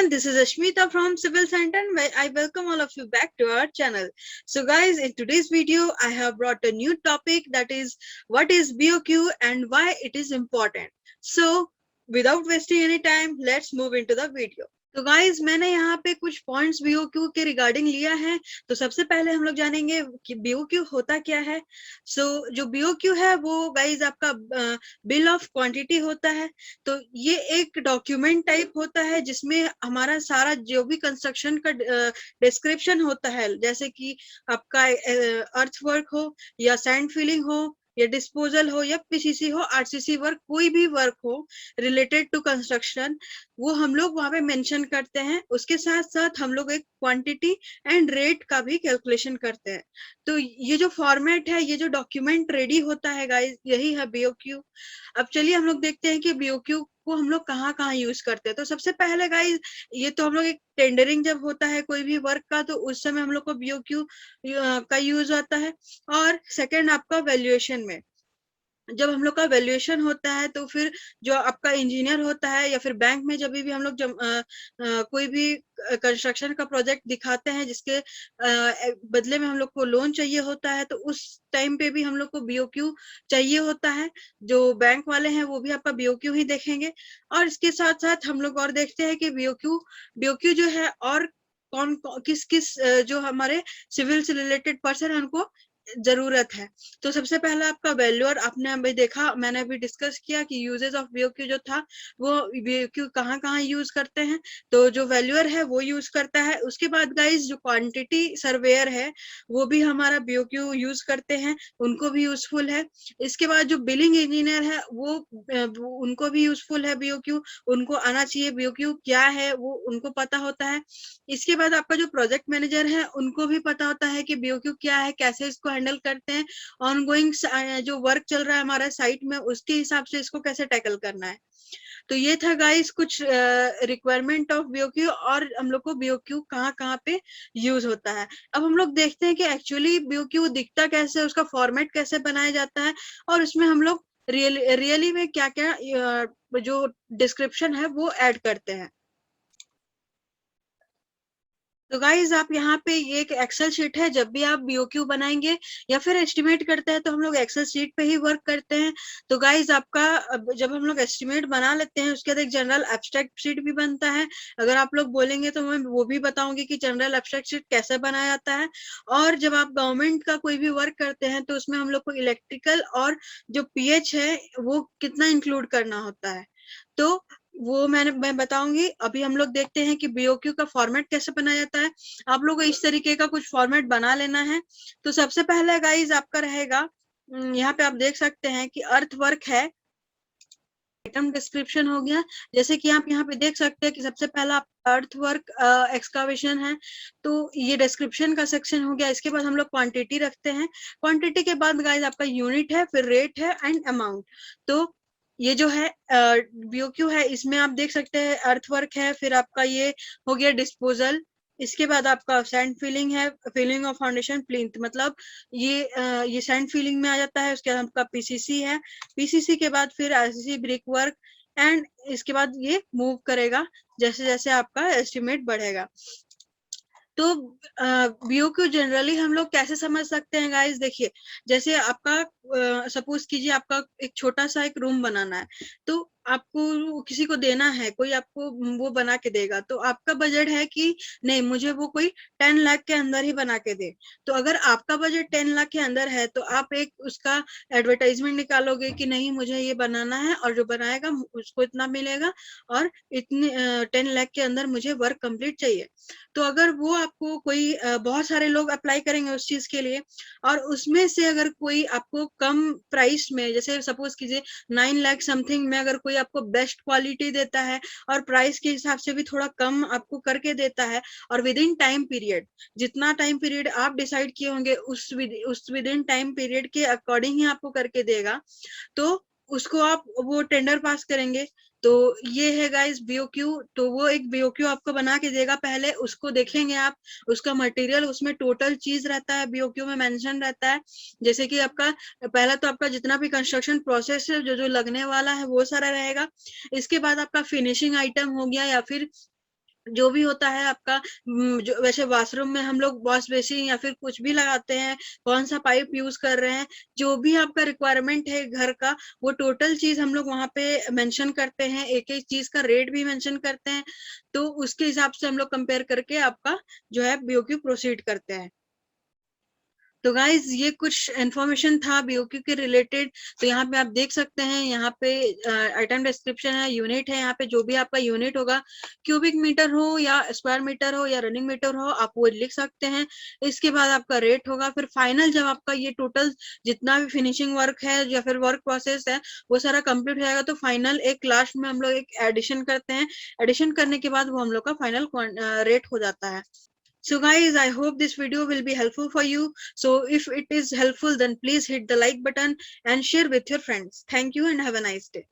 everyone, this is Ashmita from Civil Center and I welcome all of you back to our channel. So guys, in today's video, I have brought a new topic, that is what is BOQ and why it is important. So without wasting any time, let's move into the video. तो guys मैंने यहाँ पे कुछ points BOQ के regarding लिया है। तो सबसे पहले हम लोग जानेंगे कि बीओक्यू होता क्या है। जो बीओक्यू है वो गाइज आपका बिल ऑफ क्वांटिटी होता है। तो ये एक डॉक्यूमेंट टाइप होता है जिसमें हमारा सारा जो भी कंस्ट्रक्शन का डिस्क्रिप्शन होता है, जैसे कि आपका अर्थ वर्क हो या सैंड फिलिंग हो या डिस्पोजल हो या पीसीसी हो, आरसीसी वर्क, कोई भी वर्क हो रिलेटेड टू कंस्ट्रक्शन, वो हम लोग वहां पे मेंशन करते हैं। उसके साथ साथ हम लोग एक क्वांटिटी एंड रेट का भी कैलकुलेशन करते हैं। तो ये जो फॉर्मेट है, ये जो डॉक्यूमेंट रेडी होता है गाइस, यही है बीओक्यू। अब चलिए हम लोग देखते हैं कि बीओक्यू को हम लोग कहाँ कहाँ यूज करते हैं। तो सबसे पहले गाइस, ये तो हम लोग एक टेंडरिंग जब होता है कोई भी वर्क का, तो उस समय हम लोग को बीओक्यू का यूज होता है। और सेकंड आपका वैल्यूएशन में, जब हम लोग का वैल्यूएशन होता है तो फिर जो आपका इंजीनियर होता है या फिर बैंक में जब भी हम लोग कोई भी कंस्ट्रक्शन का प्रोजेक्ट दिखाते हैं जिसके बदले में हम लोग को लोन चाहिए होता है, तो उस टाइम पे भी हम लोग को बीओक्यू चाहिए होता है। जो बैंक वाले हैं वो भी आपका बीओक्यू ही देखेंगे। और इसके साथ साथ हम लोग और देखते हैं कि बीओक्यू जो है और कौन किस किस जो हमारे सिविल से रिलेटेड पर्सन है उनको जरूरत है। तो सबसे पहला आपका वैल्यूअर, आपने अभी देखा, मैंने अभी डिस्कस किया कि यूजेस ऑफ बीओक्यू जो था वो बीओक्यू कहाँ कहाँ यूज करते हैं। तो जो वैल्यूअर है वो यूज करता है। उसके बाद गाइस जो क्वांटिटी सर्वेयर है वो भी हमारा बीओक्यू यूज करते हैं, उनको भी यूजफुल है। इसके बाद जो बिलिंग इंजीनियर है वो उनको भी यूजफुल है बीओक्यू, उनको आना चाहिए बीओक्यू क्या है वो उनको पता होता है। इसके बाद आपका जो प्रोजेक्ट मैनेजर है उनको भी पता होता है कि बीओक्यू क्या है, कैसे इसको हैंडल करते हैं, ऑनगोइंग जो वर्क चल रहा है हमारा साइट में उसके हिसाब से इसको कैसे टैकल करना है। तो ये था गाइस कुछ रिक्वायरमेंट ऑफ बीओक्यू और हम लोग को बीओक्यू कहाँ कहाँ पे यूज होता है। अब हम लोग देखते हैं कि एक्चुअली बीओक्यू दिखता कैसे है, उसका फॉर्मेट कैसे बनाया जाता है और उसमें हम लोग रियली में क्या क्या जो डिस्क्रिप्शन है वो ऐड करते हैं। तो गाइज आप यहाँ पे ये एक एक्सेल शीट है। जब भी आप बीओक्यू बनाएंगे या फिर एस्टिमेट करते हैं तो हम लोग एक्सेल शीट पे ही वर्क करते हैं। तो गाइज आपका जब हम लोग एस्टिमेट बना लेते हैं उसके बाद एक जनरल एब्स्ट्रैक्ट शीट भी बनता है। अगर आप लोग बोलेंगे तो मैं वो भी बताऊंगी कि जनरल एब्स्ट्रैक्ट शीट कैसे बनाया जाता है। और जब आप गवर्नमेंट का कोई भी वर्क करते हैं तो उसमें हम लोग को इलेक्ट्रिकल और जो पीएच है वो कितना इंक्लूड करना होता है, तो वो मैं बताऊंगी। अभी हम लोग देखते हैं कि बीओक्यू का फॉर्मेट कैसे बनाया जाता है। आप लोग को इस तरीके का कुछ फॉर्मेट बना लेना है। तो सबसे पहले गाइज आपका रहेगा, यहाँ पे आप देख सकते हैं कि अर्थ वर्क है, आइटम डिस्क्रिप्शन हो गया। जैसे कि आप यहाँ पे देख सकते हैं कि सबसे पहला अर्थ वर्क एक्सकावेशन है, तो ये डिस्क्रिप्शन का सेक्शन हो गया। इसके बाद हम लोग क्वांटिटी रखते हैं। क्वांटिटी के बाद गाइज आपका यूनिट है, फिर रेट है एंड अमाउंट। तो ये जो है बीओक्यू है, इसमें आप देख सकते हैं अर्थ वर्क है, फिर आपका ये हो गया डिस्पोजल। इसके बाद आपका सैंड फिलिंग है, फिलिंग ऑफ फाउंडेशन प्लिंथ, मतलब ये सैंड फिलिंग में आ जाता है। उसके बाद आपका पीसीसी है, पीसीसी के बाद फिर आरसीसी ब्रिक वर्क एंड इसके बाद ये मूव करेगा जैसे जैसे आपका एस्टिमेट बढ़ेगा। तो बीओक्यू जनरली हम लोग कैसे समझ सकते हैं गाइस, देखिए जैसे आपका सपोज कीजिए आपका एक छोटा सा एक रूम बनाना है, तो आपको किसी को देना है, कोई आपको वो बना के देगा, तो आपका बजट है कि नहीं मुझे वो कोई 10 लाख के अंदर ही बना के दे। तो अगर आपका बजट 10 लाख के अंदर है तो आप एक उसका एडवर्टाइजमेंट निकालोगे कि नहीं मुझे ये बनाना है और जो बनाएगा उसको इतना मिलेगा और इतने 10 लाख के अंदर मुझे वर्क कंप्लीट चाहिए। तो अगर वो आपको कोई बहुत सारे लोग अप्लाई करेंगे उस चीज के लिए और उसमें से अगर कोई आपको कम प्राइस में, जैसे सपोज कीजिए 9 लाख समथिंग में अगर कोई आपको बेस्ट क्वालिटी देता है और प्राइस के हिसाब से भी थोड़ा कम आपको करके देता है और विद इन टाइम पीरियड, जितना टाइम पीरियड आप डिसाइड किए होंगे उस विद इन टाइम पीरियड के अकॉर्डिंग ही आपको करके देगा, तो उसको आप वो टेंडर पास करेंगे। तो ये है गाइस बीओक्यू। तो वो एक बीओक्यू आपको बना के देगा, पहले उसको देखेंगे आप, उसका मटेरियल, उसमें टोटल चीज रहता है बीओक्यू में मेंशन रहता है। जैसे कि आपका पहला तो आपका जितना भी कंस्ट्रक्शन प्रोसेस है, जो जो लगने वाला है वो सारा रहेगा। इसके बाद आपका फिनिशिंग आइटम हो गया या फिर जो भी होता है आपका, जो वैसे वॉशरूम में हम लोग वॉश बेसिन या फिर कुछ भी लगाते हैं, कौन सा पाइप यूज कर रहे हैं, जो भी आपका रिक्वायरमेंट है घर का, वो टोटल चीज हम लोग वहां पे मेंशन करते हैं, एक एक चीज का रेट भी मेंशन करते हैं। तो उसके हिसाब से हम लोग कंपेयर करके आपका जो है बीओक्यू प्रोसीड करते हैं। तो गाइज ये कुछ इन्फॉर्मेशन था बीओक्यू के रिलेटेड। तो यहाँ पे आप देख सकते हैं, यहाँ पे आइटम डिस्क्रिप्शन है, यूनिट है, यहाँ पे जो भी आपका यूनिट होगा, क्यूबिक मीटर हो या स्क्वायर मीटर हो या रनिंग मीटर हो, आप वो लिख सकते हैं। इसके बाद आपका रेट होगा, फिर फाइनल जब आपका ये टोटल जितना भी फिनिशिंग वर्क है या फिर वर्क प्रोसेस है वो सारा कंप्लीट हो जाएगा, तो फाइनल एक लास्ट में हम लोग एक एडिशन करते हैं। एडिशन करने के बाद वो हम लोग का फाइनल रेट हो जाता है। So guys, I hope this video will be helpful for you. So if it is helpful, then please hit the like button and share with your friends. Thank you and have a nice day.